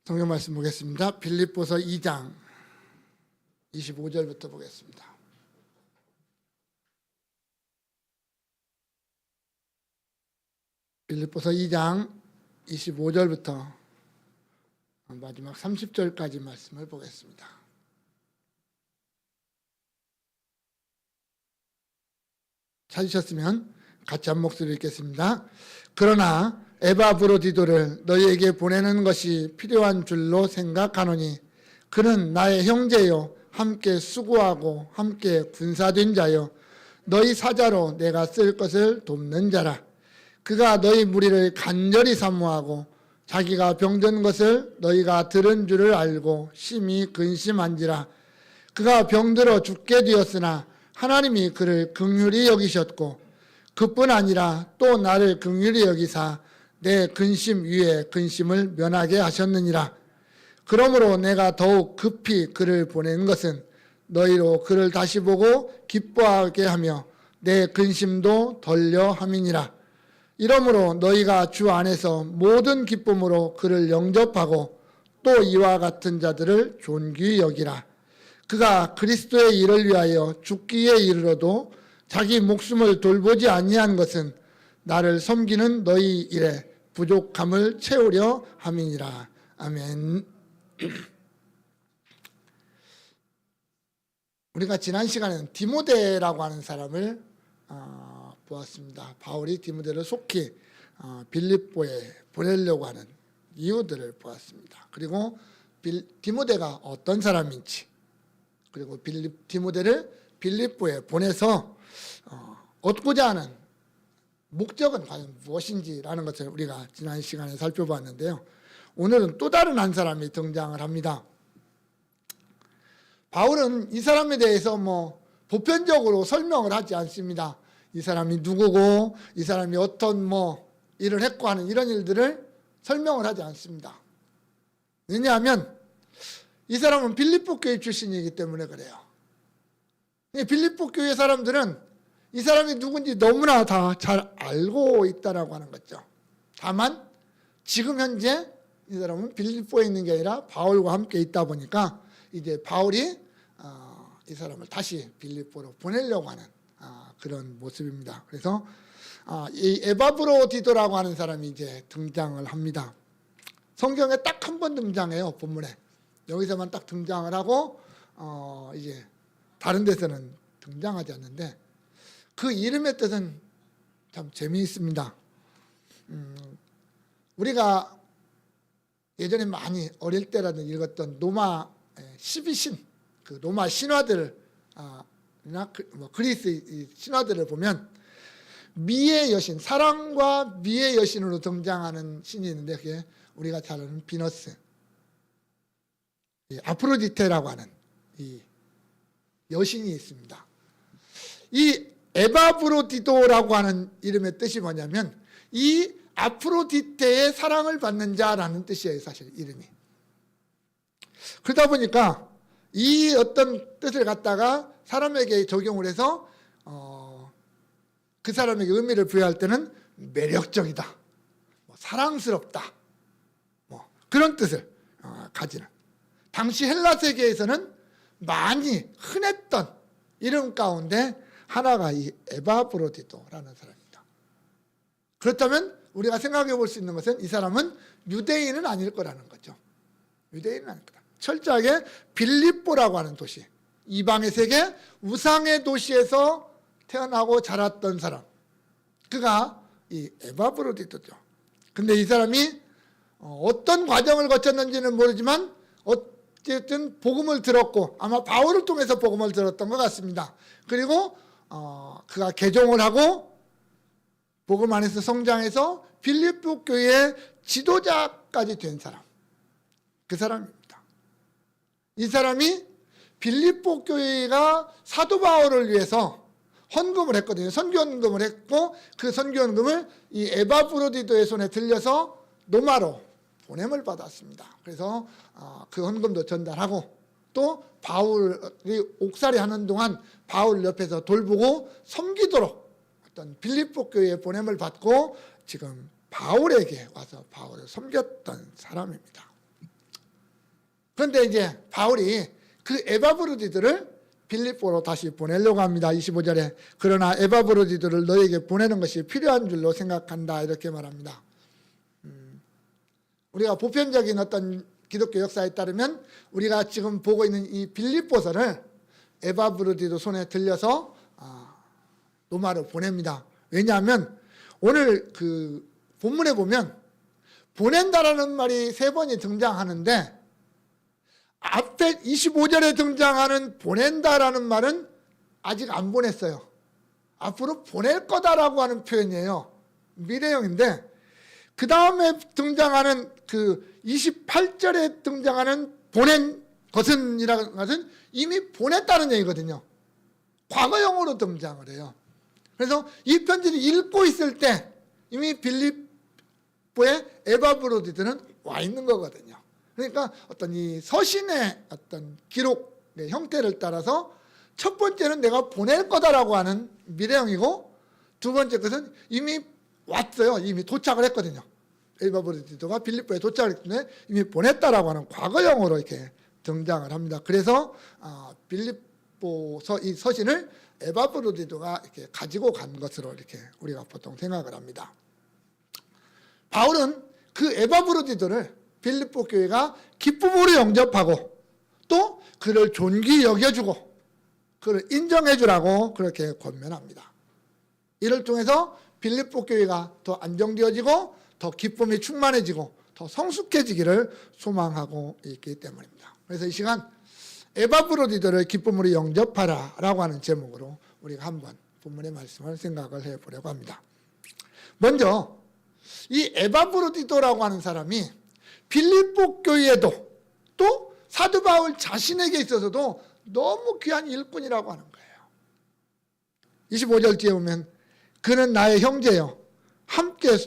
성경 말씀 보겠습니다. 빌립보서 2장 25절부터 보겠습니다. 빌립보서 2장 25절부터 마지막 30절까지 말씀을 보겠습니다. 찾으셨으면 같이 한 목소리 읽겠습니다. 그러나 에바브로디도를 너희에게 보내는 것이 필요한 줄로 생각하노니 그는 나의 형제요 함께 수고하고 함께 군사된 자요 너희 사자로 내가 쓸 것을 돕는 자라. 그가 너희 무리를 간절히 사모하고 자기가 병든 것을 너희가 들은 줄을 알고 심히 근심한지라. 그가 병들어 죽게 되었으나 하나님이 그를 긍휼히 여기셨고 그뿐 아니라 또 나를 긍휼히 여기사 내 근심 위에 근심을 면하게 하셨느니라. 그러므로 내가 더욱 급히 그를 보낸 것은 너희로 그를 다시 보고 기뻐하게 하며 내 근심도 덜려 함이니라. 이러므로 너희가 주 안에서 모든 기쁨으로 그를 영접하고 또 이와 같은 자들을 존귀히 여기라. 그가 그리스도의 일을 위하여 죽기에 이르러도 자기 목숨을 돌보지 아니한 것은 나를 섬기는 너희 일에 부족함을 채우려 함이니라. 아멘. 우리가 지난 시간에는 디모데라고 하는 사람을 보았습니다. 바울이 디모데를 속히 빌립보에 보내려고 하는 이유들을 보았습니다. 그리고 디모데가 어떤 사람인지, 그리고 디모데를 빌립보에 보내서 얻고자 하는 목적은 과연 무엇인지라는 것을 우리가 지난 시간에 살펴봤는데요. 오늘은 또 다른 한 사람이 등장을 합니다. 바울은 이 사람에 대해서 보편적으로 설명을 하지 않습니다. 이 사람이 누구고 이 사람이 어떤 일을 했고 하는 이런 일들을 설명을 하지 않습니다. 왜냐하면 이 사람은 빌립보 교회 출신이기 때문에 그래요. 빌립보 교회 사람들은 이 사람이 누군지 너무나 다 잘 알고 있다라고 하는 거죠. 다만 지금 현재 이 사람은 빌립보에 있는 게 아니라 바울과 함께 있다 보니까 이제 바울이 이 사람을 다시 빌립보로 보내려고 하는 그런 모습입니다. 그래서 이 에바브로디도라고 하는 사람이 이제 등장을 합니다. 성경에 딱 한 번 등장해요. 본문에 여기서만 딱 등장을 하고 이제 다른 데서는 등장하지 않는데 그 이름의 뜻은 참 재미있습니다. 우리가 예전에 많이 어릴 때라도 읽었던 로마 12신, 그 로마 신화들, 그리스 신화들을 보면 미의 여신, 사랑과 미의 여신으로 등장하는 신이 있는데 그게 우리가 잘 아는 비너스, 아프로디테라고 하는 이 여신이 있습니다. 이 에바브로디도라고 하는 이름의 뜻이 뭐냐면 이 아프로디테의 사랑을 받는 자라는 뜻이에요. 사실 이름이. 그러다 보니까 이 어떤 뜻을 갖다가 사람에게 적용을 해서 그 사람에게 의미를 부여할 때는 매력적이다, 사랑스럽다, 그런 뜻을 가지는, 당시 헬라 세계에서는 많이 흔했던 이름 가운데 하나가 이 에바브로디도라는 사람입니다. 그렇다면 우리가 생각해 볼 수 있는 것은 이 사람은 유대인은 아닐 거라는 거죠. 유대인은 아닐 거다. 철저하게 빌립보라고 하는 도시, 이방의 세계 우상의 도시에서 태어나고 자랐던 사람, 그가 이 에바브로디도죠. 근데 이 사람이 어떤 과정을 거쳤는지는 모르지만 어쨌든 복음을 들었고 아마 바울을 통해서 복음을 들었던 것 같습니다. 그리고 그가 개종을 하고 복음 안에서 성장해서 빌립보 교회의 지도자까지 된 사람, 그 사람입니다. 이 사람이 빌립보 교회가 사도 바울을 위해서 헌금을 했거든요. 선교헌금을 했고 그 선교헌금을 이 에바브로디도의 손에 들려서 로마로 보냄을 받았습니다. 그래서 그 헌금도 전달하고 또 바울이 옥살이 하는 동안 바울 옆에서 돌보고 섬기도록 어떤 빌립보 교회의 보냄을 받고 지금 바울에게 와서 바울을 섬겼던 사람입니다. 그런데 이제 바울이 그 에바브로디들을 빌립보로 다시 보내려고 합니다. 25절에 그러나 에바브로디들을 너에게 보내는 것이 필요한 줄로 생각한다 이렇게 말합니다. 우리가 보편적인 어떤 기독교 역사에 따르면 우리가 지금 보고 있는 이 빌립보서를 에바브로디도 손에 들려서 로마로 보냅니다. 왜냐하면 오늘 그 본문에 보면 보낸다라는 말이 3번이 등장하는데 앞에 25절에 등장하는 보낸다라는 말은 아직 안 보냈어요. 앞으로 보낼 거다라고 하는 표현이에요. 미래형인데 그 다음에 등장하는 그 28절에 등장하는 보낸 것은이라는 것은 이미 보냈다는 얘기거든요. 과거형으로 등장을 해요. 그래서 이 편지를 읽고 있을 때 이미 빌립보의 에바브로디들은 와 있는 거거든요. 그러니까 어떤 이 서신의 어떤 기록의 형태를 따라서 첫 번째는 내가 보낼 거다라고 하는 미래형이고 두 번째 것은 이미 왔어요. 이미 도착을 했거든요. 에바브로디도가 빌립보에 도착을 했기 때문에 이미 보냈다라고 하는 과거형으로 이렇게 등장을 합니다. 그래서 빌립보서 이 서신을 에바브로디도가 이렇게 가지고 간 것으로 이렇게 우리가 보통 생각을 합니다. 바울은 그 에바브로디도를 빌립보 교회가 기쁨으로 영접하고 또 그를 존귀 여겨주고 그를 인정해주라고 그렇게 권면합니다. 이를 통해서 빌립보 교회가 더 안정되어지고 더 기쁨이 충만해지고 더 성숙해지기를 소망하고 있기 때문입니다. 그래서 이 시간 에바브로디도를 기쁨으로 영접하라 라고 하는 제목으로 우리가 한번 본문의 말씀을 생각을 해보려고 합니다. 먼저 이 에바브로디도라고 하는 사람이 빌립보 교회에도 또 사도 바울 자신에게 있어서도 너무 귀한 일꾼이라고 하는 거예요. 25절 뒤에 보면 그는 나의 형제요 함께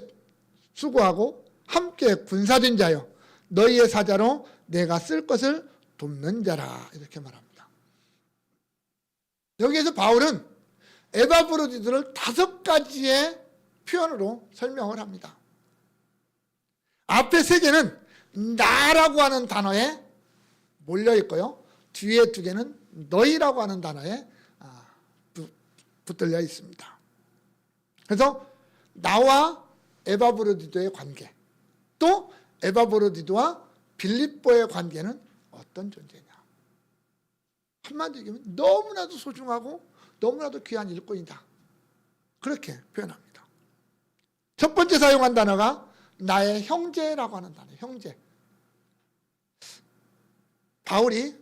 수고하고 함께 군사된 자요 너희의 사자로 내가 쓸 것을 돕는 자라 이렇게 말합니다. 여기에서 바울은 에바브로디들을 5가지의 표현으로 설명을 합니다. 앞에 3개는 나라고 하는 단어에 몰려 있고요. 뒤에 2개는 너희라고 하는 단어에 붙들려 있습니다. 그래서 나와 에바브로디도의 관계, 또 에바브로디도와 빌립보의 관계는 어떤 존재냐. 한마디로 얘기하면 너무나도 소중하고 너무나도 귀한 일꾼이다. 그렇게 표현합니다. 첫 번째 사용한 단어가 나의 형제라고 하는 단어예요. 형제. 바울이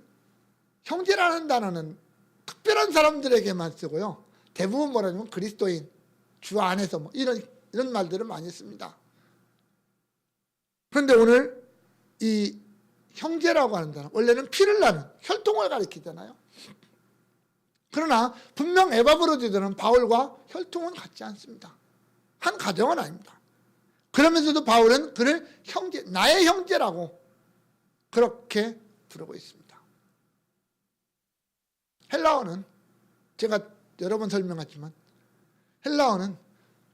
형제라는 단어는 특별한 사람들에게만 쓰고요. 대부분 뭐라냐면 그리스도인, 주 안에서 뭐 이런 말들을 많이 씁니다. 그런데 오늘 이 형제라고 하는 단어, 원래는 피를 나는 혈통을 가리키잖아요. 그러나 분명 에바브로디들은 바울과 혈통은 같지 않습니다. 한 가정은 아닙니다. 그러면서도 바울은 그를 형제, 나의 형제라고 그렇게 부르고 있습니다. 헬라어는 제가 여러 번 설명했지만 헬라어는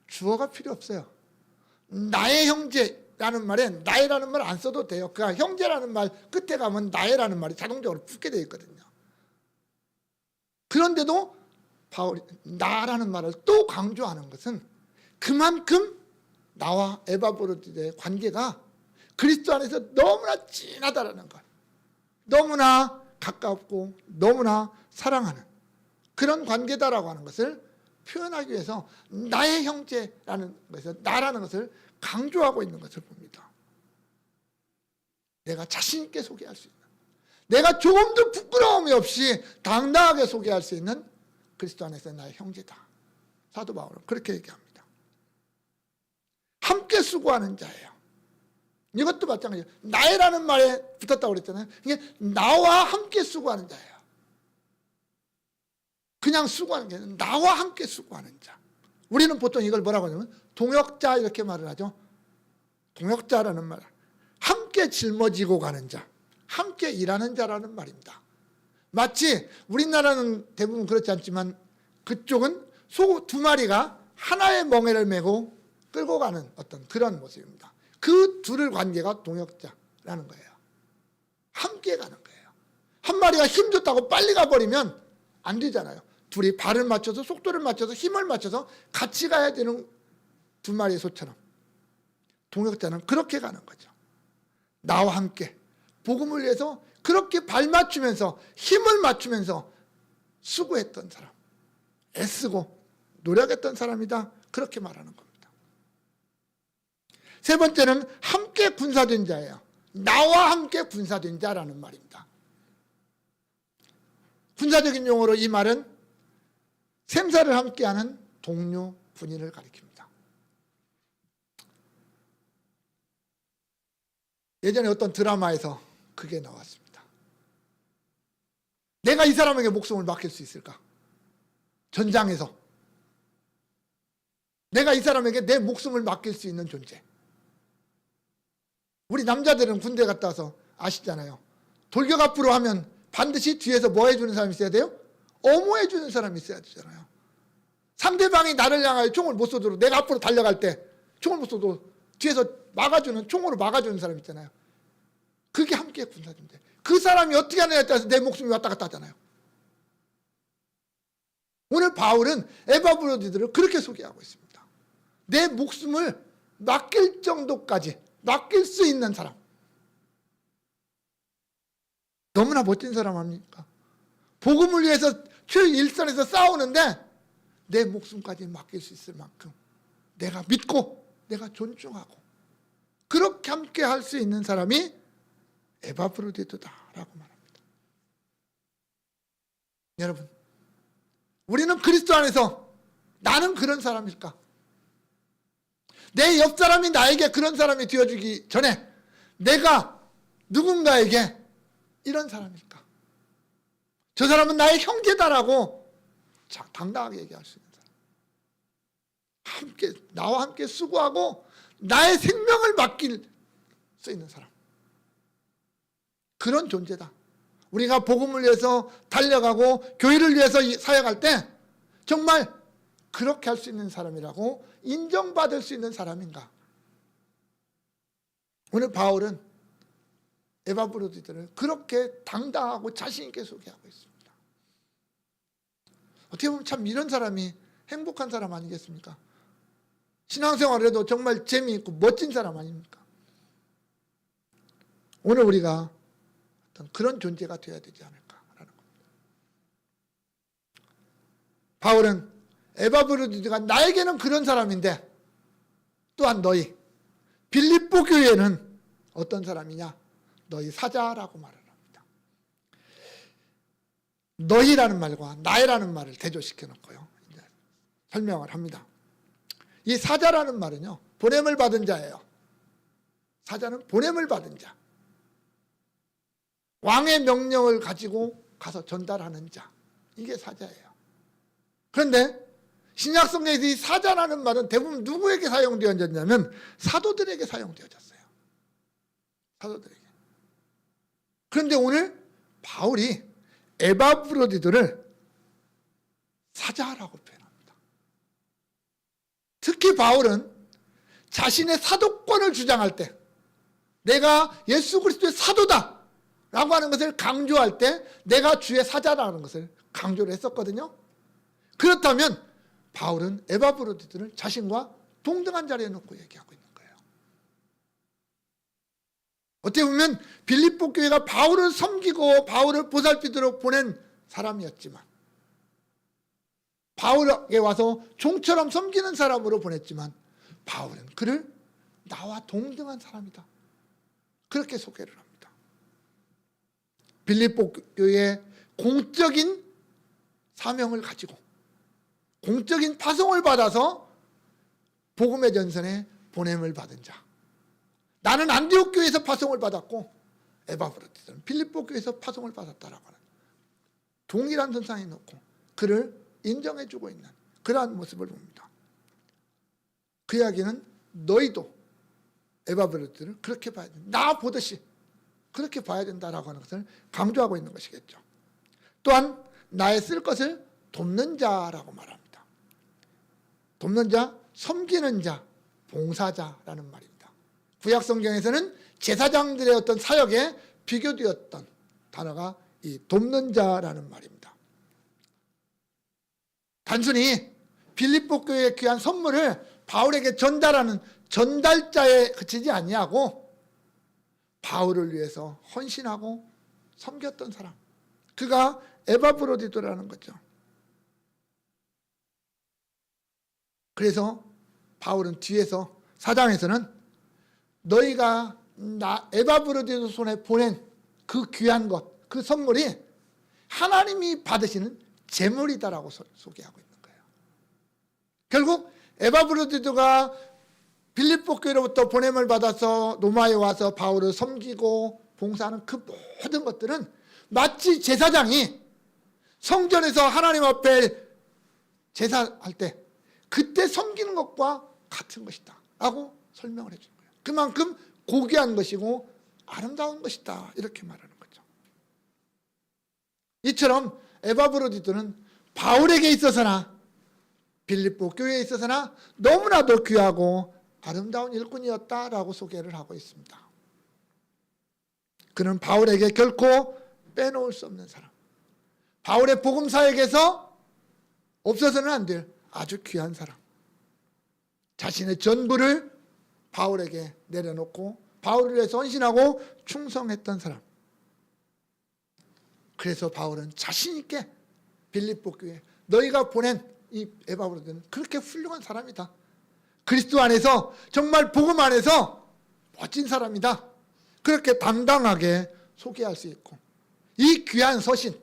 주어가 필요 없어요. 나의 형제라는 말에 나의라는 말 안 써도 돼요. 그러니까 형제라는 말 끝에 가면 나의라는 말이 자동적으로 붙게 되어 있거든요. 그런데도 바울이 나라는 말을 또 강조하는 것은 그만큼 나와 에바브로디의 관계가 그리스도 안에서 너무나 진하다라는 것, 너무나 가깝고 너무나 사랑하는 그런 관계다라고 하는 것을 표현하기 위해서 나의 형제라는 것에서 나라는 것을 강조하고 있는 것을 봅니다. 내가 자신 있게 소개할 수 있는, 내가 조금도 부끄러움이 없이 당당하게 소개할 수 있는 그리스도 안에서 나의 형제다. 사도 바울은 그렇게 얘기합니다. 함께 수고하는 자예요. 이것도 마찬가지예요. 나의라는 말에 붙었다고 그랬잖아요. 이게 나와 함께 수고하는 자예요. 그냥 수고하는 게 아니라 나와 함께 수고하는 자. 우리는 보통 이걸 뭐라고 하냐면 동역자 이렇게 말을 하죠. 동역자라는 말, 함께 짊어지고 가는 자, 함께 일하는 자라는 말입니다. 마치 우리나라는 대부분 그렇지 않지만 그쪽은 소 2마리가 하나의 멍에를 메고 끌고 가는 어떤 그런 모습입니다. 그 둘의 관계가 동역자라는 거예요. 함께 가는 거예요. 한 마리가 힘줬다고 빨리 가버리면 안 되잖아요. 둘이 발을 맞춰서 속도를 맞춰서 힘을 맞춰서 같이 가야 되는 두 마리의 소처럼 동역자는 그렇게 가는 거죠. 나와 함께 복음을 위해서 그렇게 발 맞추면서 힘을 맞추면서 수고했던 사람, 애쓰고 노력했던 사람이다, 그렇게 말하는 겁니다. 세 번째는 함께 군사된 자예요. 나와 함께 군사된 자라는 말입니다. 군사적인 용어로 이 말은 생사를 함께하는 동료, 군인을 가리킵니다. 예전에 어떤 드라마에서 그게 나왔습니다. 내가 이 사람에게 목숨을 맡길 수 있을까? 전장에서 내가 이 사람에게 내 목숨을 맡길 수 있는 존재. 우리 남자들은 군대 갔다 와서 아시잖아요. 돌격 앞으로 하면 반드시 뒤에서 뭐 해주는 사람이 있어야 돼요? 어모해주는 사람이 있어야 되잖아요. 상대방이 나를 향하여 총을 못 쏘도록 내가 앞으로 달려갈 때 총을 못 쏘도록 뒤에서 막아주는, 총으로 막아주는 사람 있잖아요. 그게 함께 군사인데 그 사람이 어떻게 하느냐에 따라서 내 목숨이 왔다 갔다 하잖아요. 오늘 바울은 에바브로디들을 그렇게 소개하고 있습니다. 내 목숨을 맡길 정도까지 맡길 수 있는 사람. 너무나 멋진 사람 아닙니까? 복음을 위해서 최일선에서 싸우는데 내 목숨까지 맡길 수 있을 만큼 내가 믿고 내가 존중하고 그렇게 함께 할 수 있는 사람이 에바브로디토다라고 말합니다. 여러분, 우리는 그리스도 안에서 나는 그런 사람일까? 내 옆 사람이 나에게 그런 사람이 되어주기 전에 내가 누군가에게 이런 사람일까? 저 사람은 나의 형제다라고 당당하게 얘기할 수 있는 사람. 함께 나와 함께 수고하고 나의 생명을 맡길 수 있는 사람. 그런 존재다. 우리가 복음을 위해서 달려가고 교회를 위해서 사역할 때 정말 그렇게 할 수 있는 사람이라고 인정받을 수 있는 사람인가? 오늘 바울은 에바브로디들을 그렇게 당당하고 자신 있게 소개하고 있습니다. 어떻게 보면 참 이런 사람이 행복한 사람 아니겠습니까? 신앙생활을 해도 정말 재미있고 멋진 사람 아닙니까? 오늘 우리가 어떤 그런 존재가 되어야 되지 않을까라는 겁니다. 바울은 에바브로디가 나에게는 그런 사람인데 또한 너희 빌립보 교회는 어떤 사람이냐? 너희 사자라고 말을 합니다. 너희라는 말과 나이라는 말을 대조시켜 놓고요. 이제 설명을 합니다. 이 사자라는 말은요, 보냄을 받은 자예요. 사자는 보냄을 받은 자. 왕의 명령을 가지고 가서 전달하는 자. 이게 사자예요. 그런데 신약성경에서 이 사자라는 말은 대부분 누구에게 사용되어졌냐면 사도들에게 사용되어졌어요. 사도들에게. 그런데 오늘 바울이 에바브로디들을 사자라고 표현합니다. 특히 바울은 자신의 사도권을 주장할 때 내가 예수 그리스도의 사도다 라고 하는 것을 강조할 때 내가 주의 사자라는 것을 강조를 했었거든요. 그렇다면 바울은 에바브로디들을 자신과 동등한 자리에 놓고 얘기하고 있는 거예요. 어떻게 보면 빌립보 교회가 바울을 섬기고 바울을 보살피도록 보낸 사람이었지만 바울에게 와서 종처럼 섬기는 사람으로 보냈지만 바울은 그를 나와 동등한 사람이다. 그렇게 소개를 합니다. 빌립보 교회의 공적인 사명을 가지고 공적인 파송을 받아서 복음의 전선에 보냄을 받은 자. 나는 안디옥 교회에서 파송을 받았고 에바브로디는 빌립보 교회에서 파송을 받았다라고 하는 동일한 선상에 놓고 그를 인정해주고 있는 그러한 모습을 봅니다. 그 이야기는 너희도 에바브로디를 그렇게 봐야 된다. 나 보듯이 그렇게 봐야 된다라고 하는 것을 강조하고 있는 것이겠죠. 또한 나의 쓸 것을 돕는 자라고 말합니다. 돕는 자, 섬기는 자, 봉사자라는 말입니다. 구약 성경에서는 제사장들의 어떤 사역에 비교되었던 단어가 이 돕는 자라는 말입니다. 단순히 빌립보 교회에 귀한 선물을 바울에게 전달하는 전달자에 그치지 아니하고 바울을 위해서 헌신하고 섬겼던 사람, 그가 에바브로디도라는 거죠. 그래서 바울은 뒤에서 4장에서는 너희가 나 에바브로디도 손에 보낸 그 귀한 것, 그 선물이 하나님이 받으시는 재물이다라고 소개하고 있는 거예요. 결국 에바브로디도가 빌립보 교회로부터 보냄을 받아서 로마에 와서 바울을 섬기고 봉사하는 그 모든 것들은 마치 제사장이 성전에서 하나님 앞에 제사할 때 그때 섬기는 것과 같은 것이다 라고 설명을 해주는 거예요. 그만큼 고귀한 것이고 아름다운 것이다 이렇게 말하는 거죠. 이처럼 에바브로디도는 바울에게 있어서나 빌립보 교회에 있어서나 너무나도 귀하고 아름다운 일꾼이었다라고 소개를 하고 있습니다. 그는 바울에게 결코 빼놓을 수 없는 사람, 바울의 복음사역에서 없어서는 안 될 아주 귀한 사람, 자신의 전부를 바울에게 내려놓고 바울을 위해서 헌신하고 충성했던 사람. 그래서 바울은 자신 있게 빌립보 교회, 너희가 보낸 이 에바브로디는 그렇게 훌륭한 사람이다, 그리스도 안에서 정말 복음 안에서 멋진 사람이다, 그렇게 당당하게 소개할 수 있고, 이 귀한 서신,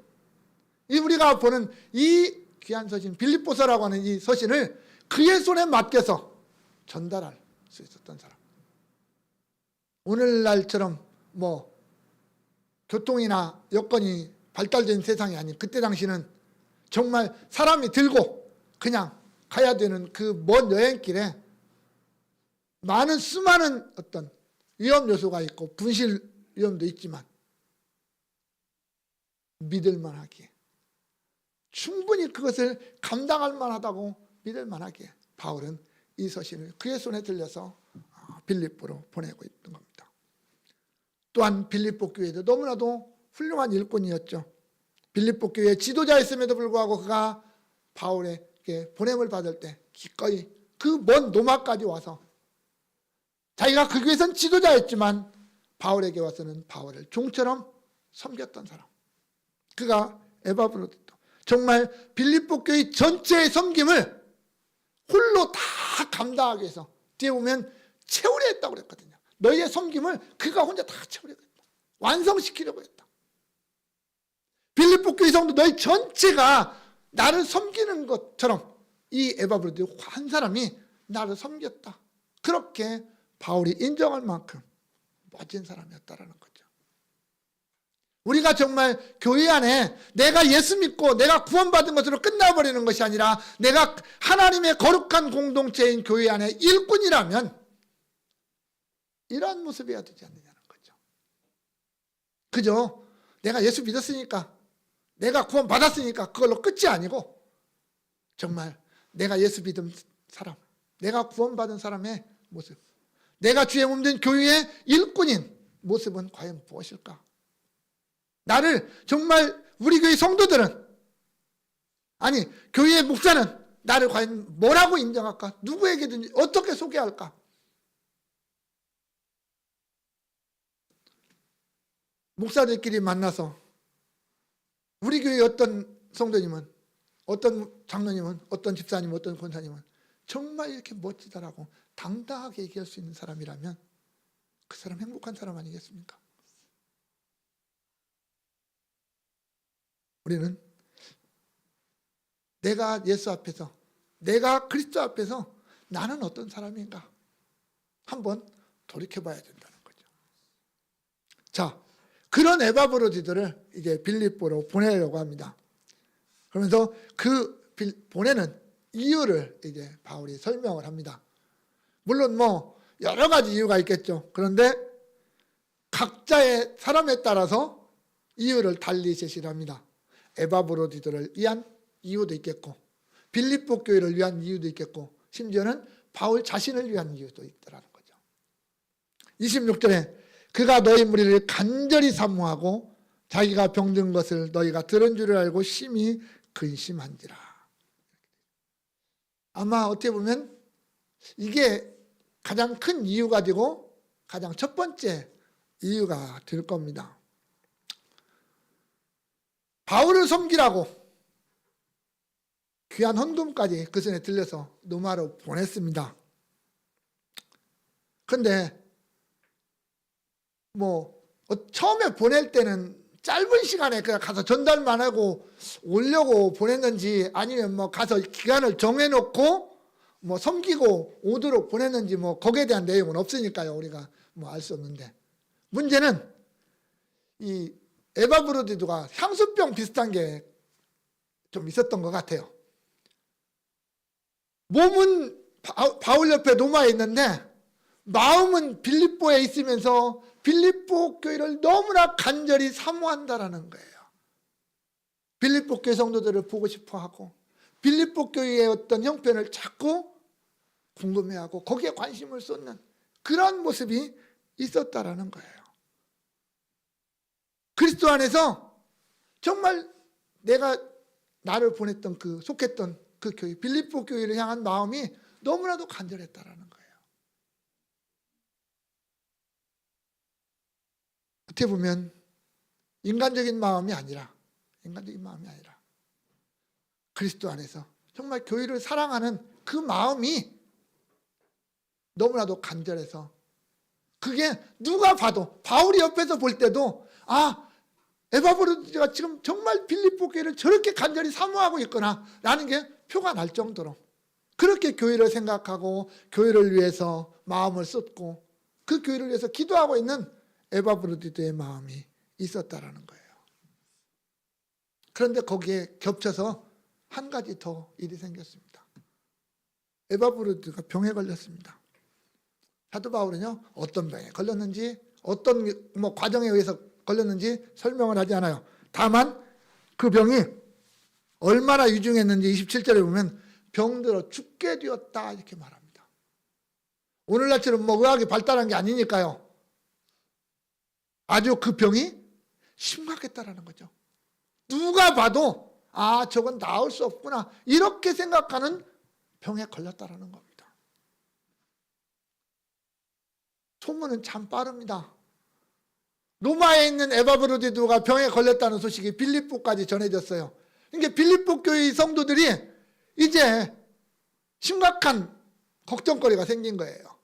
이 우리가 보는 이 귀한 서신, 빌립보서라고 하는 이 서신을 그의 손에 맡겨서 전달할 수 있었던 사람. 오늘날처럼 뭐 교통이나 여건이 발달된 세상이 아닌 그때 당시는 정말 사람이 들고 그냥 가야 되는 그 먼 여행길에 많은 수많은 어떤 위험 요소가 있고 분실 위험도 있지만 믿을 만하기에, 충분히 그것을 감당할 만하다고 믿을 만하기에 바울은 이 서신을 그의 손에 들려서 빌립보로 보내고 있던 겁니다. 또한 빌립보 교회도 너무나도 훌륭한 일꾼이었죠. 빌립보 교회의 지도자였음에도 불구하고 그가 바울에게 보냄을 받을 때 기꺼이 그 먼 로마까지 와서 자기가 그 교회에선 지도자였지만 바울에게 와서는 바울을 종처럼 섬겼던 사람, 그가 에바브로디도. 정말 빌립보 교회 전체의 섬김을 홀로 다 감당하기 위해서 뒤에 보면 채우려 했다고 그랬거든요. 너희의 섬김을 그가 혼자 다 채우려고 했다, 완성시키려고 했다. 빌립보 교회 성도 너희 전체가 나를 섬기는 것처럼 이 에바브로디도 한 사람이 나를 섬겼다, 그렇게 바울이 인정할 만큼 멋진 사람이었다라는 거죠. 우리가 정말 교회 안에 내가 예수 믿고 내가 구원받은 것으로 끝나버리는 것이 아니라 내가 하나님의 거룩한 공동체인 교회 안에 일꾼이라면 이런 모습이어야 되지 않느냐는 거죠. 그저 내가 예수 믿었으니까, 내가 구원받았으니까 그걸로 끝이 아니고 정말 내가 예수 믿은 사람, 내가 구원받은 사람의 모습, 내가 주의 몸된 교회의 일꾼인 모습은 과연 무엇일까? 나를 정말 우리 교회 성도들은, 아니 교회의 목사는 나를 과연 뭐라고 인정할까? 누구에게든지 어떻게 소개할까? 목사들끼리 만나서 우리 교회 어떤 성도님은, 어떤 장로님은, 어떤 집사님은, 어떤 권사님은 정말 이렇게 멋지다라고 당당하게 얘기할 수 있는 사람이라면 그 사람 행복한 사람 아니겠습니까? 우리는 내가 예수 앞에서, 내가 그리스도 앞에서 나는 어떤 사람인가 한번 돌이켜봐야 된다는 거죠. 자, 그런 에바브로디들을 이제 빌립보로 보내려고 합니다. 그러면서 그 보내는 이유를 이제 바울이 설명을 합니다. 물론 뭐 여러 가지 이유가 있겠죠. 그런데 각자의 사람에 따라서 이유를 달리 제시를 합니다. 에바브로디들을 위한 이유도 있겠고, 빌립보 교회를 위한 이유도 있겠고, 심지어는 바울 자신을 위한 이유도 있더라는 거죠. 26절에 그가 너희 무리를 간절히 사모하고 자기가 병든 것을 너희가 들은 줄을 알고 심히 근심한지라. 아마 어떻게 보면 이게 가장 큰 이유가 되고 가장 첫 번째 이유가 될 겁니다. 바울을 섬기라고 귀한 헌금까지 그 손에 들려서 로마로 보냈습니다. 그런데 처음에 보낼 때는 짧은 시간에 그냥 가서 전달만 하고 오려고 보냈는지 아니면 가서 기간을 정해놓고 섬기고 오도록 보냈는지 거기에 대한 내용은 없으니까요. 우리가 알 수 없는데 문제는 이 에바브로디도가 향수병 비슷한 게 좀 있었던 것 같아요. 몸은 바울 옆에 로마에 있는데 마음은 빌립보에 있으면서 빌립보 교회를 너무나 간절히 사모한다라는 거예요. 빌립보 교회 성도들을 보고 싶어하고 빌립보 교회의 어떤 형편을 자꾸 궁금해하고 거기에 관심을 쏟는 그런 모습이 있었다라는 거예요. 그리스도 안에서 정말 내가 나를 보냈던 속했던 그 교회 빌립보 교회를 향한 마음이 너무나도 간절했다라는 거예요. 어떻게 보면 인간적인 마음이 아니라 그리스도 안에서 정말 교회를 사랑하는 그 마음이 너무나도 간절해서 그게 누가 봐도 바울이 옆에서 볼 때도 에바브로디가 지금 정말 빌립보 교회를 저렇게 간절히 사모하고 있구나 라는 게 표가 날 정도로 그렇게 교회를 생각하고 교회를 위해서 마음을 쏟고 그 교회를 위해서 기도하고 있는 에바브로디도의 마음이 있었다라는 거예요. 그런데 거기에 겹쳐서 한 가지 더 일이 생겼습니다. 에바브로디가 병에 걸렸습니다. 사도 바울은요 어떤 병에 걸렸는지 어떤 과정에 의해서 걸렸는지 설명을 하지 않아요. 다만 그 병이 얼마나 유중했는지 27절에 보면 병들어 죽게 되었다 이렇게 말합니다. 오늘날처럼 의학이 발달한 게 아니니까요. 아주 그 병이 심각했다라는 거죠. 누가 봐도 저건 나을 수 없구나 이렇게 생각하는 병에 걸렸다라는 겁니다. 소문은 참 빠릅니다. 로마에 있는 에바브로디도가 병에 걸렸다는 소식이 빌립보까지 전해졌어요. 그러니까 빌립보 교회 성도들이 이제 심각한 걱정거리가 생긴 거예요.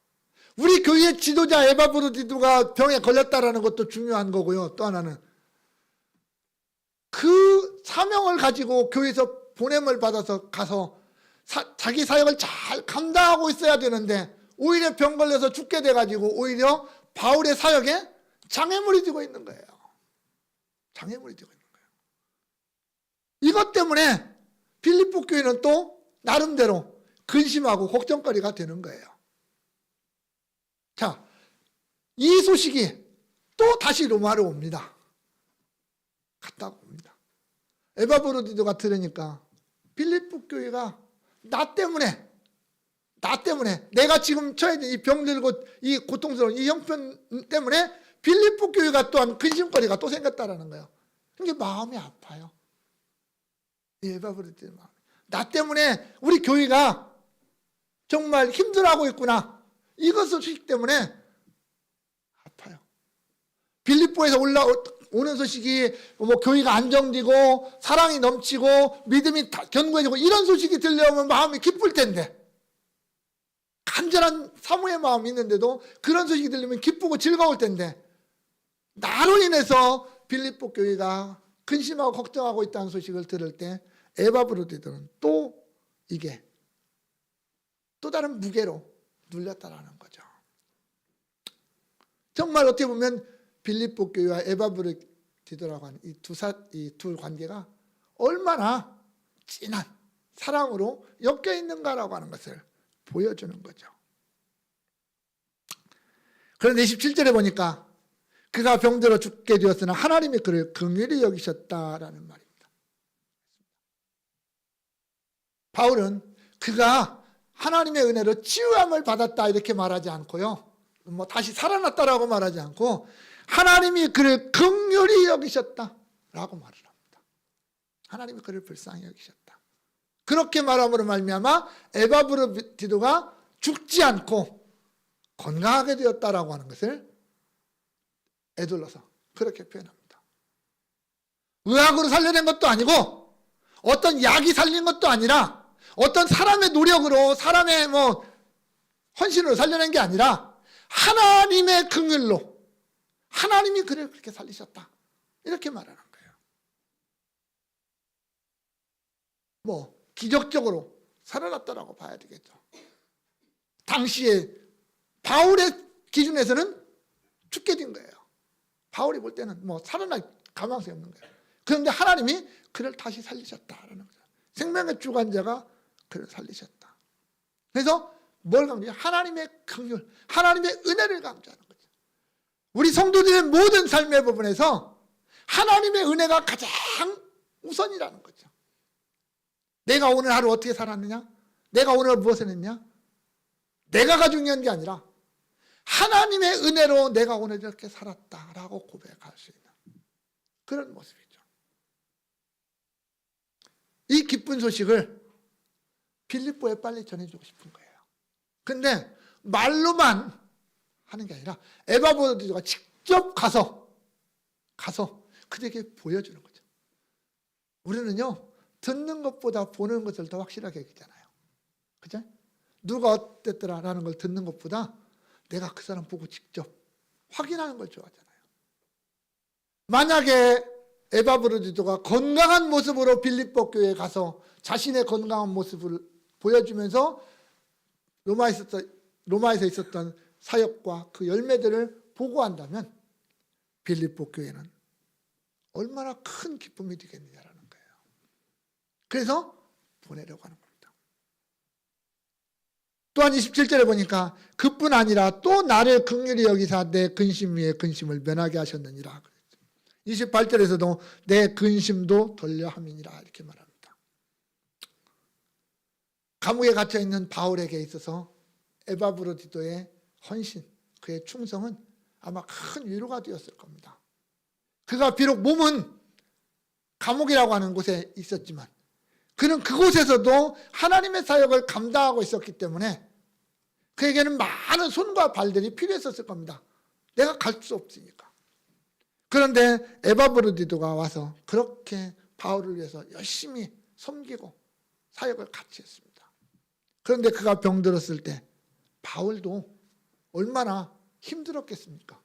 우리 교회의 지도자 에바브로디도가 병에 걸렸다라는 것도 중요한 거고요. 또 하나는 그 사명을 가지고 교회에서 보냄을 받아서 가서 자기 사역을 잘 감당하고 있어야 되는데 오히려 병 걸려서 죽게 돼가지고 오히려 바울의 사역에 장애물이 되고 있는 거예요. 장애물이 되고 있는 거예요. 이것 때문에 빌립보 교회는 또 나름대로 근심하고 걱정거리가 되는 거예요. 자, 이 소식이 또 다시 로마로 옵니다. 갔다 옵니다. 에바브로디도가 들으니까 빌립보 교회가 나 때문에 내가 지금 처해 있는 이 병들고 이 고통스러운 이 형편 때문에 빌립보 교회가 또한 근심거리가 또 생겼다라는 거예요. 이게 마음이 아파요. 에바브로디도 마음. 나 때문에 우리 교회가 정말 힘들어하고 있구나. 이것 소식 때문에 아파요. 빌립보에서 올라오는 소식이 교회가 안정되고 사랑이 넘치고 믿음이 견고해지고 이런 소식이 들려오면 마음이 기쁠 텐데 간절한 사모의 마음이 있는데도 그런 소식이 들리면 기쁘고 즐거울 텐데 나로 인해서 빌립보 교회가 근심하고 걱정하고 있다는 소식을 들을 때 에바브로디도는 또 이게 또 다른 무게로 눌렸다라는 거죠. 정말 어떻게 보면 빌립보 교회와 에바브로디도라고 하는 이 둘 관계가 얼마나 진한 사랑으로 엮여 있는가라고 하는 것을 보여주는 거죠. 그런데 27절에 보니까 그가 병들어 죽게 되었으나 하나님이 그를 긍휼히 여기셨다라는 말입니다. 바울은 그가 하나님의 은혜로 치유함을 받았다 이렇게 말하지 않고요. 뭐 다시 살아났다라고 말하지 않고 하나님이 그를 긍휼히 여기셨다라고 말을 합니다. 하나님이 그를 불쌍히 여기셨다. 그렇게 말함으로 말미암아 에바브로디도가 죽지 않고 건강하게 되었다라고 하는 것을 에둘러서 그렇게 표현합니다. 의학으로 살려낸 것도 아니고 어떤 약이 살린 것도 아니라 어떤 사람의 노력으로 사람의 헌신으로 살려낸 게 아니라 하나님의 긍휼로 하나님이 그를 그렇게 살리셨다. 이렇게 말하는 거예요. 기적적으로 살아났다라고 봐야 되겠죠. 당시에 바울의 기준에서는 죽게 된 거예요. 바울이 볼 때는 살아날 가망성이 없는 거예요. 그런데 하나님이 그를 다시 살리셨다라는 거죠. 생명의 주관자가 그를 살리셨다. 그래서 뭘 강조해요? 하나님의 긍휼, 하나님의 은혜를 강조하는 거죠. 우리 성도들의 모든 삶의 부분에서 하나님의 은혜가 가장 우선이라는 거죠. 내가 오늘 하루 어떻게 살았느냐? 내가 오늘 무엇을 했냐? 내가가 중요한 게 아니라 하나님의 은혜로 내가 오늘 이렇게 살았다라고 고백할 수 있는 그런 모습이죠. 이 기쁜 소식을 빌립보에 빨리 전해주고 싶은 거예요. 근데 말로만 하는 게 아니라 에바브로디도가 직접 가서 그들에게 보여주는 거죠. 우리는요, 듣는 것보다 보는 것을 더 확실하게 얘기잖아요. 그죠? 누가 어땠더라라는 걸 듣는 것보다 내가 그 사람 보고 직접 확인하는 걸 좋아하잖아요. 만약에 에바브로디도가 건강한 모습으로 빌립보 교회에 가서 자신의 건강한 모습을 보여주면서 로마에서 있었던 사역과 그 열매들을 보고한다면 빌립보 교회는 얼마나 큰 기쁨이 되겠느냐라는 거예요. 그래서 보내려고 하는 겁니다. 또한 27절에 보니까 그뿐 아니라 또 나를 긍휼히 여기사 내 근심 위에 근심을 면하게 하셨느니라. 28절에서도 내 근심도 덜려함이니라 이렇게 말합니다. 감옥에 갇혀있는 바울에게 있어서 에바브로디도의 헌신, 그의 충성은 아마 큰 위로가 되었을 겁니다. 그가 비록 몸은 감옥이라고 하는 곳에 있었지만 그는 그곳에서도 하나님의 사역을 감당하고 있었기 때문에 그에게는 많은 손과 발들이 필요했었을 겁니다. 내가 갈 수 없으니까. 그런데 에바브로디도가 와서 그렇게 바울을 위해서 열심히 섬기고 사역을 같이 했습니다. 그런데 그가 병들었을 때 바울도 얼마나 힘들었겠습니까?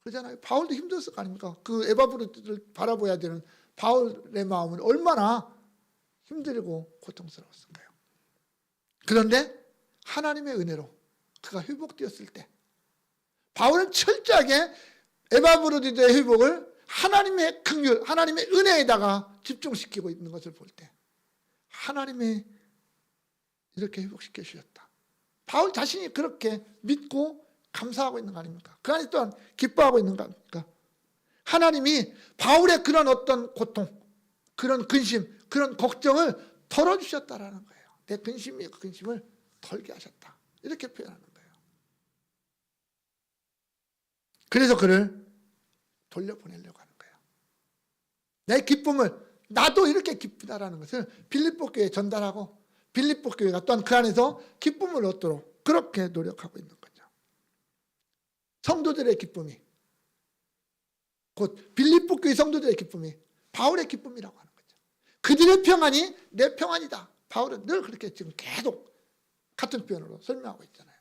그러잖아요. 바울도 힘들었을 거 아닙니까? 그 에바브로디도를 바라봐야 되는 바울의 마음은 얼마나 힘들고 고통스러웠을까요? 그런데 하나님의 은혜로 그가 회복되었을 때 바울은 철저하게 에바브로디도의 회복을 하나님의 긍휼, 하나님의 은혜에다가 집중시키고 있는 것을 볼 때 하나님의 이렇게 회복시켜 주셨다. 바울 자신이 그렇게 믿고 감사하고 있는 거 아닙니까? 그 안에 또한 기뻐하고 있는 거 아닙니까? 하나님이 바울의 그런 어떤 고통, 그런 근심, 그런 걱정을 덜어주셨다라는 거예요. 내 근심이 그 근심을 덜게 하셨다. 이렇게 표현하는 거예요. 그래서 그를 돌려보내려고 하는 거예요. 내 기쁨을 나도 이렇게 기쁘다라는 것을 빌립보 교회에 전달하고 빌립보 교회가 또한 그 안에서 기쁨을 얻도록 그렇게 노력하고 있는 거죠. 성도들의 기쁨이 곧 빌립보 교회 성도들의 기쁨이 바울의 기쁨이라고 하는 거죠. 그들의 평안이 내 평안이다. 바울은 늘 그렇게 지금 계속 같은 표현으로 설명하고 있잖아요.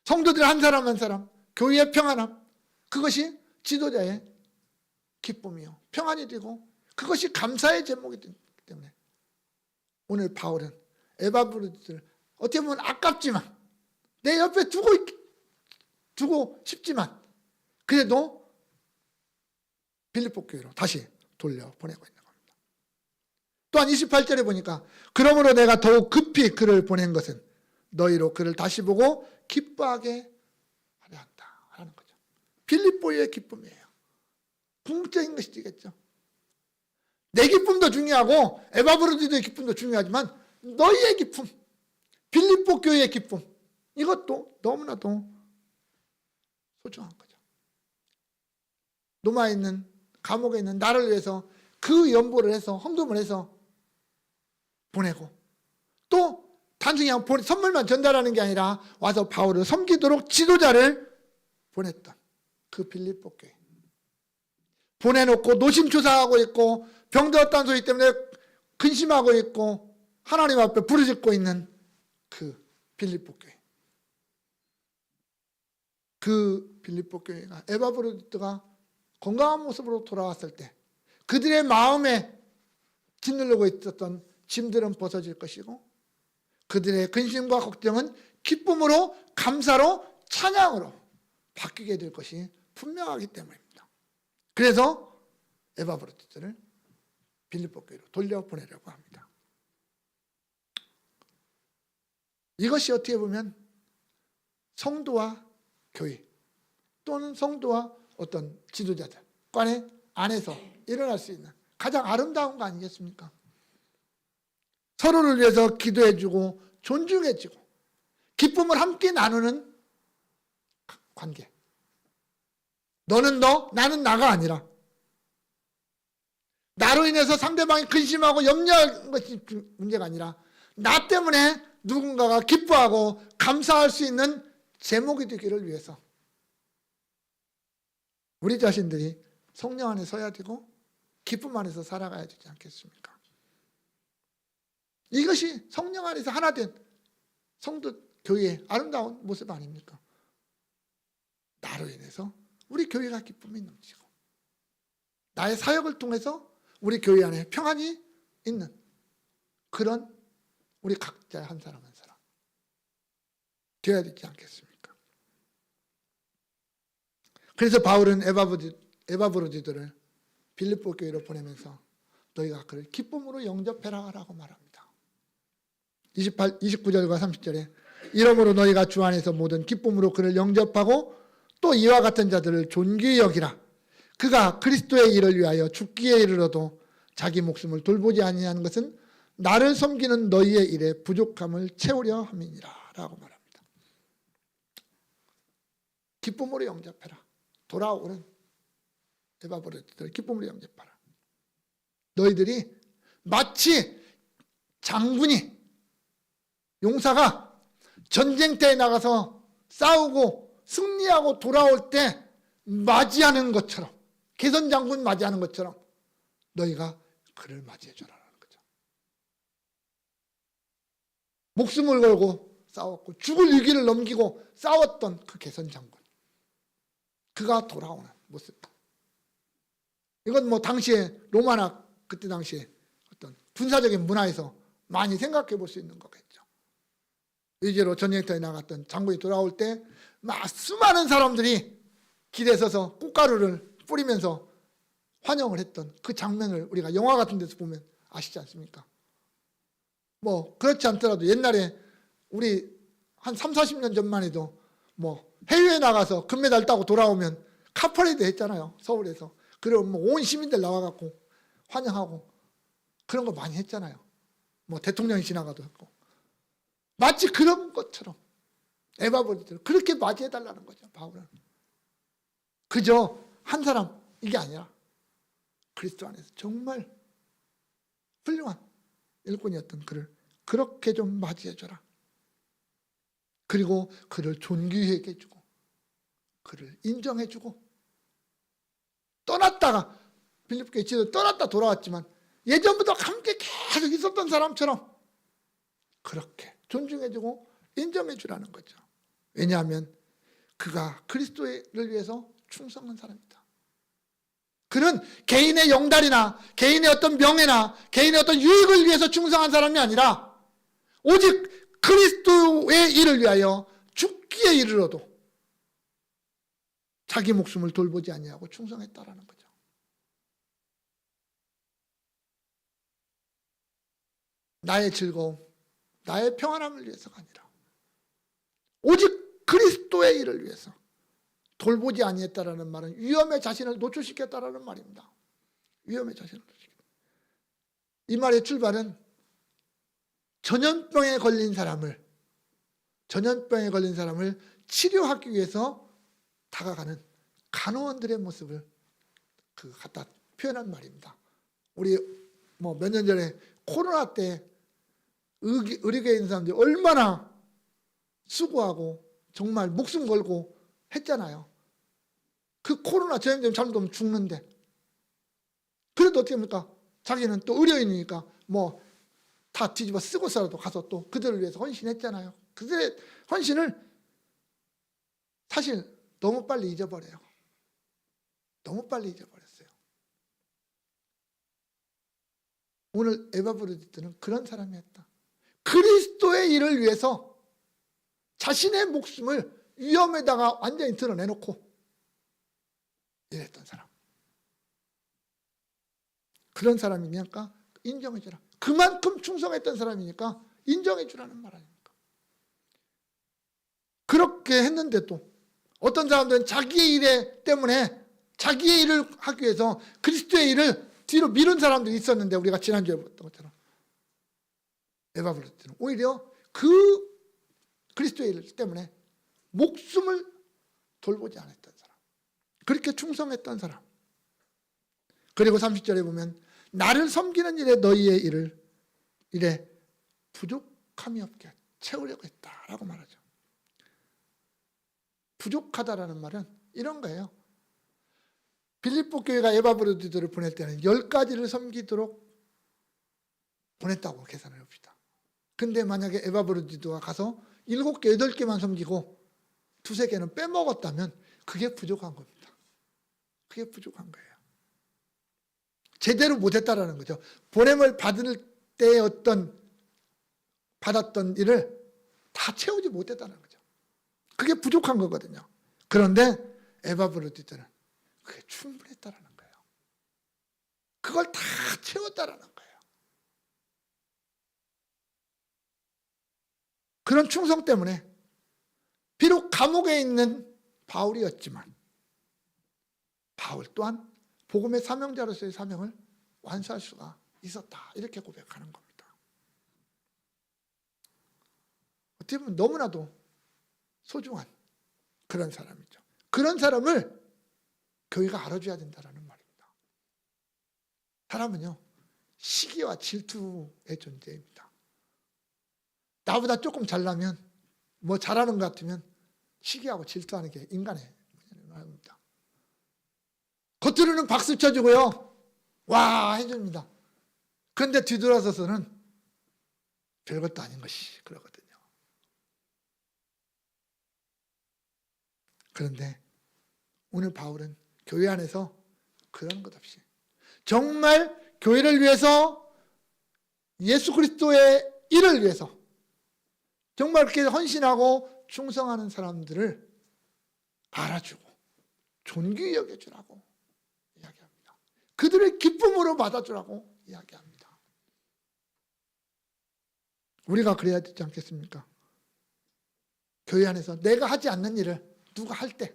성도들 한 사람 한 사람 교회의 평안함, 그것이 지도자의 기쁨이요 평안이 되고 그것이 감사의 제목이 되기 때문에 오늘 바울은 에바브로디도를 어떻게 보면 아깝지만 내 옆에 두고 싶지만 그래도 빌립보 교회로 다시 돌려보내고 있는 겁니다. 또한 28절에 보니까 그러므로 내가 더욱 급히 그를 보낸 것은 너희로 그를 다시 보고 기뻐하게 하려 한다 하는 거죠. 빌립보의 기쁨이에요. 궁극적인 것이겠죠. 내 기쁨도 중요하고 에바브로디도의 기쁨도 중요하지만 너희의 기쁨, 빌립보 교회의 기쁨, 이것도 너무나도 소중한 거죠. 로마에 있는 감옥에 있는 나를 위해서 그 연보를 해서 헌금을 해서 보내고, 또 단순히 그냥 선물만 전달하는 게 아니라 와서 바울을 섬기도록 지도자를 보냈던 그 빌립보 교회, 보내놓고 노심초사하고 있고 병들었다는 소리 때문에 근심하고 있고 하나님 앞에 부르짖고 있는 그 빌립보 교회, 그 빌립보 교회가 에바브로디토가 건강한 모습으로 돌아왔을 때 그들의 마음에 짓누르고 있었던 짐들은 벗어질 것이고, 그들의 근심과 걱정은 기쁨으로, 감사로, 찬양으로 바뀌게 될 것이 분명하기 때문입니다. 그래서 에바브로디토를 빌립보 교회로 돌려보내려고 합니다. 이것이 어떻게 보면 성도와 교회 또는 성도와 어떤 지도자들 간의 안에서 일어날 수 있는 가장 아름다운 거 아니겠습니까? 서로를 위해서 기도해주고 존중해주고 기쁨을 함께 나누는 관계. 너는 너, 나는 나가 아니라 나로 인해서 상대방이 근심하고 염려하는 것이 문제가 아니라 나 때문에 누군가가 기뻐하고 감사할 수 있는 제목이 되기를 위해서 우리 자신들이 성령 안에 서야 되고 기쁨 안에서 살아가야 되지 않겠습니까? 이것이 성령 안에서 하나 된 성도 교회의 아름다운 모습 아닙니까? 나로 인해서 우리 교회가 기쁨이 넘치고 나의 사역을 통해서 우리 교회 안에 평안이 있는 그런 우리 각자 한 사람 한 사람 되어야 되지 않겠습니까? 그래서 바울은 에바브로디토를 빌립보 교회로 보내면서 너희가 그를 기쁨으로 영접해라 라고 말합니다. 29절과 30절에 이러므로 너희가 주 안에서 모든 기쁨으로 그를 영접하고 또 이와 같은 자들을 존귀히 여기라. 그가 그리스도의 일을 위하여 죽기에 이르러도 자기 목숨을 돌보지 아니하는 것은 나를 섬기는 너희의 일에 부족함을 채우려 함이니라 라고 말합니다. 기쁨으로 영접해라. 돌아오는 에바브로디토를 기쁨으로 영접하라. 너희들이 마치 장군이, 용사가 전쟁터에 나가서 싸우고 승리하고 돌아올 때 맞이하는 것처럼, 개선장군 맞이하는 것처럼 너희가 그를 맞이해줘라는 거죠. 목숨을 걸고 싸웠고 죽을 위기를 넘기고 싸웠던 그 개선장군, 그가 돌아오는 모습. 이건 뭐 당시에 로마나 그때 당시에 어떤 군사적인 문화에서 많이 생각해 볼 수 있는 거겠죠. 의제로 전쟁터에 나갔던 장군이 돌아올 때 막 수많은 사람들이 길에 서서 꽃가루를 뿌리면서 환영을 했던 그 장면을 우리가 영화 같은 데서 보면 아시지 않습니까? 뭐 그렇지 않더라도 옛날에 우리 한 3, 40년 전만 해도 뭐 해외에 나가서 금메달 따고 돌아오면 카퍼레이드 했잖아요. 서울에서. 그리고 뭐 온 시민들 나와갖고 환영하고 그런 거 많이 했잖아요. 뭐 대통령이 지나가도 했고. 마치 그런 것처럼 에바브로디토를 그렇게 맞이해달라는 거죠. 바울은. 그저 한 사람 이게 아니라 그리스도 안에서 정말 훌륭한 일꾼이었던 그를 그렇게 좀 맞이해줘라. 그리고 그를 존귀히 해주고 그를 인정해주고, 떠났다가 빌립보에 지도 떠났다 돌아왔지만 예전부터 함께 계속 있었던 사람처럼 그렇게 존중해주고 인정해주라는 거죠. 왜냐하면 그가 그리스도를 위해서 충성한 사람이다. 그는 개인의 영달이나 개인의 어떤 명예나 개인의 어떤 유익을 위해서 충성한 사람이 아니라 오직 그리스도의 일을 위하여 죽기에 이르러도 자기 목숨을 돌보지 아니하고 충성했다라는 거죠. 나의 즐거움, 나의 평안함을 위해서가 아니라 오직 그리스도의 일을 위해서 돌보지 아니했다라는 말은 위험에 자신을 노출시켰다라는 말입니다. 위험에 자신을 노출시켰다. 이 말의 출발은 전염병에 걸린 사람을 전염병에 걸린 사람을 치료하기 위해서 다가가는 간호원들의 모습을 갖다 표현한 말입니다. 우리 몇 년 전에 코로나 때 의료계에 있는 사람들이 얼마나 수고하고 정말 목숨 걸고 했잖아요. 그 코로나 전염병 잘못하면 죽는데, 그래도 어떻게 합니까? 자기는 또 의료인이니까 다 뒤집어 쓰고서라도 가서 또 그들을 위해서 헌신했잖아요. 그들의 헌신을 사실 너무 빨리 잊어버려요. 너무 빨리 잊어버렸어요. 오늘 에바브로디토는 그런 사람이었다. 그리스도의 일을 위해서 자신의 목숨을 위험에다가 완전히 드러내놓고 일했던 사람. 그런 사람이니까 인정해주라. 그만큼 충성했던 사람이니까 인정해주라는 말 아닙니까? 그렇게 했는데도 어떤 사람들은 자기의 일 때문에 자기의 일을 하기 위해서 그리스도의 일을 뒤로 미룬 사람들이 있었는데, 우리가 지난주에 봤던 것처럼 에바브로디토는 오히려 그 그리스도의 일 때문에 목숨을 돌보지 않았던 사람, 그렇게 충성했던 사람. 그리고 30절에 보면 나를 섬기는 일에 너희의 일에 부족함이 없게 채우려고 했다라고 말하죠. 부족하다라는 말은 이런 거예요. 빌립보 교회가 에바브로디토를 보낼 때는 10가지를 섬기도록 보냈다고 계산을 합시다. 근데 만약에 에바브로디토가 가서 7개, 8개만 섬기고 2-3개는 빼먹었다면 그게 부족한 겁니다. 그게 부족한 거예요. 제대로 못했다라는 거죠. 보냄을 받을 때 받았던 일을 다 채우지 못했다는 거죠. 그게 부족한 거거든요. 그런데 에바브로디토는 그게 충분했다라는 거예요. 그걸 다 채웠다라는 거예요. 그런 충성 때문에 비록 감옥에 있는 바울이었지만 바울 또한 복음의 사명자로서의 사명을 완수할 수가 있었다, 이렇게 고백하는 겁니다. 어떻게 보면 너무나도 소중한 그런 사람이죠. 그런 사람을 교회가 알아줘야 된다는 말입니다. 사람은요, 시기와 질투의 존재입니다. 나보다 조금 잘나면, 잘하는 것 같으면 시기하고 질투하는 게 인간의 마음입니다. 겉으로는 박수 쳐주고요, 와 해줍니다. 그런데 뒤돌아서서는 별것도 아닌 것이 그러거든요. 그런데 오늘 바울은 교회 안에서 그런 것 없이 정말 교회를 위해서, 예수 그리스도의 일을 위해서 정말 그렇게 헌신하고 충성하는 사람들을 알아주고 존귀히 여겨주라고 이야기합니다. 그들의 기쁨으로 받아주라고 이야기합니다. 우리가 그래야 되지 않겠습니까? 교회 안에서 내가 하지 않는 일을 누가 할 때,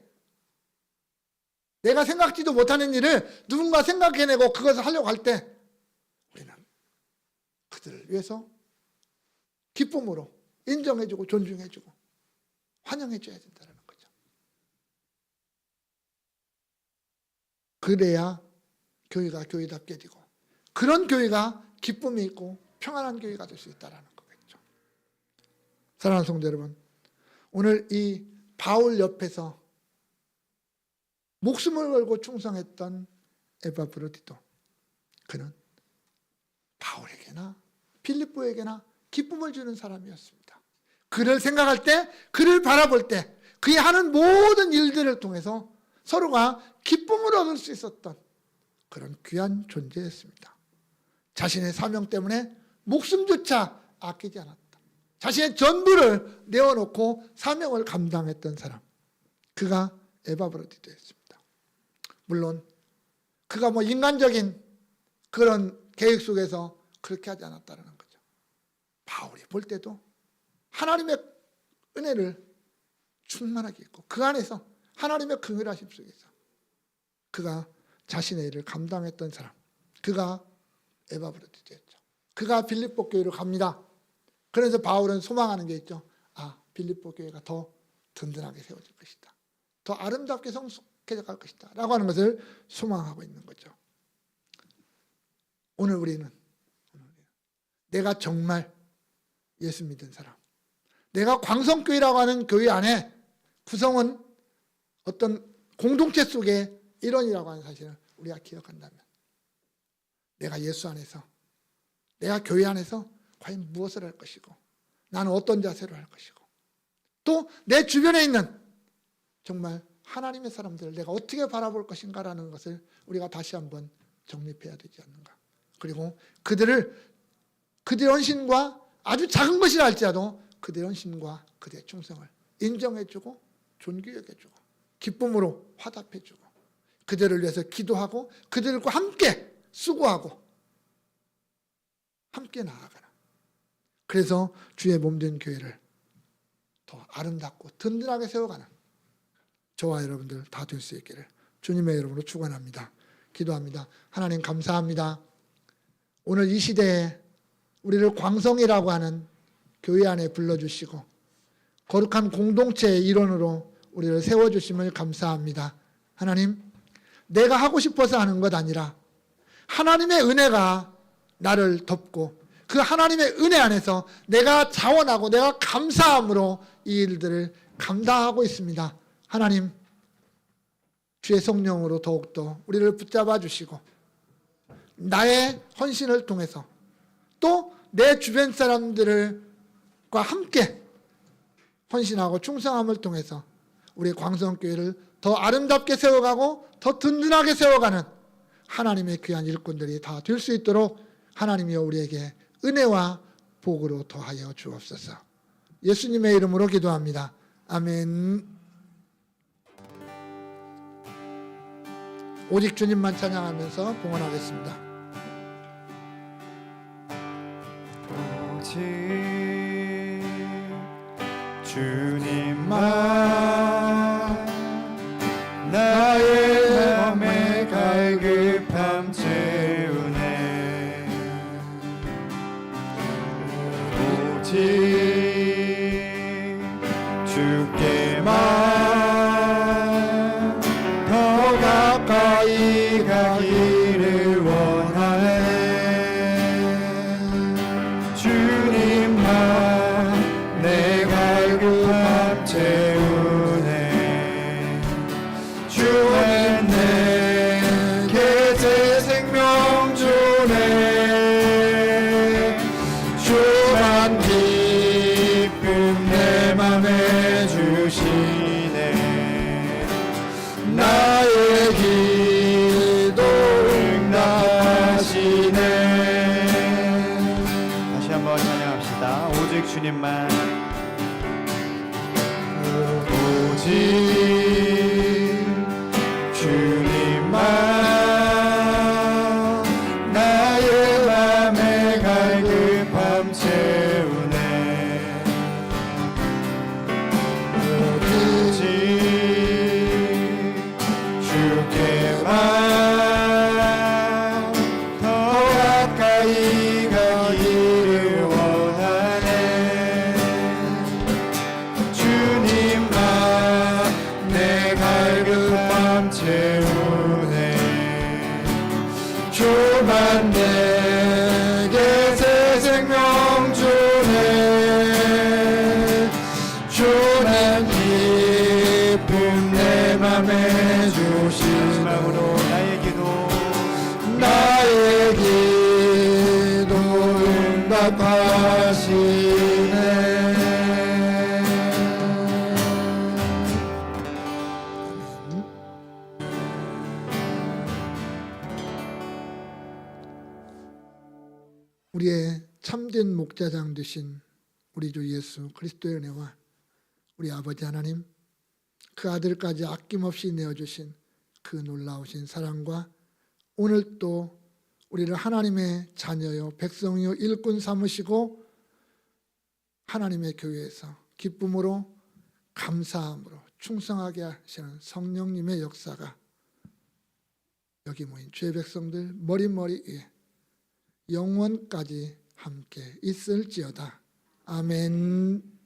내가 생각지도 못하는 일을 누군가 생각해내고 그것을 하려고 할 때 우리는 그들을 위해서 기쁨으로 인정해주고 존중해주고 환영해줘야 된다는 거죠. 그래야 교회가 교회답게 되고, 그런 교회가 기쁨이 있고 평안한 교회가 될 수 있다는 거겠죠. 사랑하는 성도 여러분, 오늘 이 바울 옆에서 목숨을 걸고 충성했던 에바브로디토, 그는 바울에게나 빌립보에게나 기쁨을 주는 사람이었습니다. 그를 생각할 때, 그를 바라볼 때, 그의 하는 모든 일들을 통해서 서로가 기쁨을 얻을 수 있었던 그런 귀한 존재였습니다. 자신의 사명 때문에 목숨조차 아끼지 않았다. 자신의 전부를 내어놓고 사명을 감당했던 사람, 그가 에바브로디토였습니다. 물론 그가 인간적인 그런 계획 속에서 그렇게 하지 않았다는 거죠. 바울이 볼 때도 하나님의 은혜를 충만하게 있고 그 안에서 하나님의 긍휼하심 속에서 그가 자신의 일을 감당했던 사람, 그가 에바브로디토였죠. 그가 빌립보 교회로 갑니다. 그래서 바울은 소망하는 게 있죠. 빌립보 교회가 더 든든하게 세워질 것이다. 더 아름답게 성숙해져 갈 것이다. 라고 하는 것을 소망하고 있는 거죠. 오늘 우리는 내가 정말 예수 믿은 사람, 내가 광성교회라고 하는 교회 안에 구성은 어떤 공동체 속의 일원이라고 하는 사실을 우리가 기억한다면, 내가 예수 안에서, 내가 교회 안에서 과연 무엇을 할 것이고, 나는 어떤 자세로 할 것이고, 또 내 주변에 있는 정말 하나님의 사람들을 내가 어떻게 바라볼 것인가라는 것을 우리가 다시 한번 정립해야 되지 않는가. 그리고 그들의 헌신과 아주 작은 것이라 할지라도 그들의 헌신과 그들의 충성을 인정해주고 존귀해주고 기쁨으로 화답해주고 그들을 위해서 기도하고 그들과 함께 수고하고 함께 나아가는, 그래서 주의 몸된 교회를 더 아름답고 든든하게 세워가는 저와 여러분들 다 될 수 있기를 주님의 이름으로 축원합니다. 기도합니다. 하나님 감사합니다. 오늘 이 시대에 우리를 광성이라고 하는 교회 안에 불러주시고 거룩한 공동체의 일원으로 우리를 세워주심을 감사합니다. 하나님, 내가 하고 싶어서 하는 것 아니라 하나님의 은혜가 나를 덮고 그 하나님의 은혜 안에서 내가 자원하고 내가 감사함으로 이 일들을 감당하고 있습니다. 하나님, 주의 성령으로 더욱더 우리를 붙잡아 주시고 나의 헌신을 통해서 또 내 주변 사람들과 함께 헌신하고 충성함을 통해서 우리 광성교회를 더 아름답게 세워가고 더 든든하게 세워가는 하나님의 귀한 일꾼들이 다 될 수 있도록 하나님이여 우리에게 은혜와 복으로 더하여 주옵소서. 예수님의 이름으로 기도합니다. 아멘. 오직 주님만 찬양하면서 봉헌하겠습니다. 오직 주님만 나의 맘의 갈급함 채우네. 오직 주께만 더 가까이 가기를 원하네. 주님만 내 갈급함 채우네. 주는 내게 새 생명 주네. 주만 기쁨 내 맘에 주시네. 나의 기도 응답하시네. 다시 한번 찬양합시다. 오직 주님만. 오직 주님만 나의 맘에 갈급함 채우네. 오직 주께만 더 가까이 가기를 원하네. 주님만 내 갈급함 채우네. 주만 내게 새 생명 주네. 주는 기쁨 내 맘에 주시네. 마지막으로 나의 기도 응답하시네. 우리의 참된 목자장 되신 우리 주 예수 그리스도의 은혜와 우리 아버지 하나님, 그 아들까지 아낌없이 내어주신 그 놀라우신 사랑과 오늘 또 우리를 하나님의 자녀요 백성이요 일꾼 삼으시고 하나님의 교회에서 기쁨으로 감사함으로 충성하게 하시는 성령님의 역사가 여기 모인 주의 백성들 머리머리 위에 영원까지 함께 있을지어다. 아멘.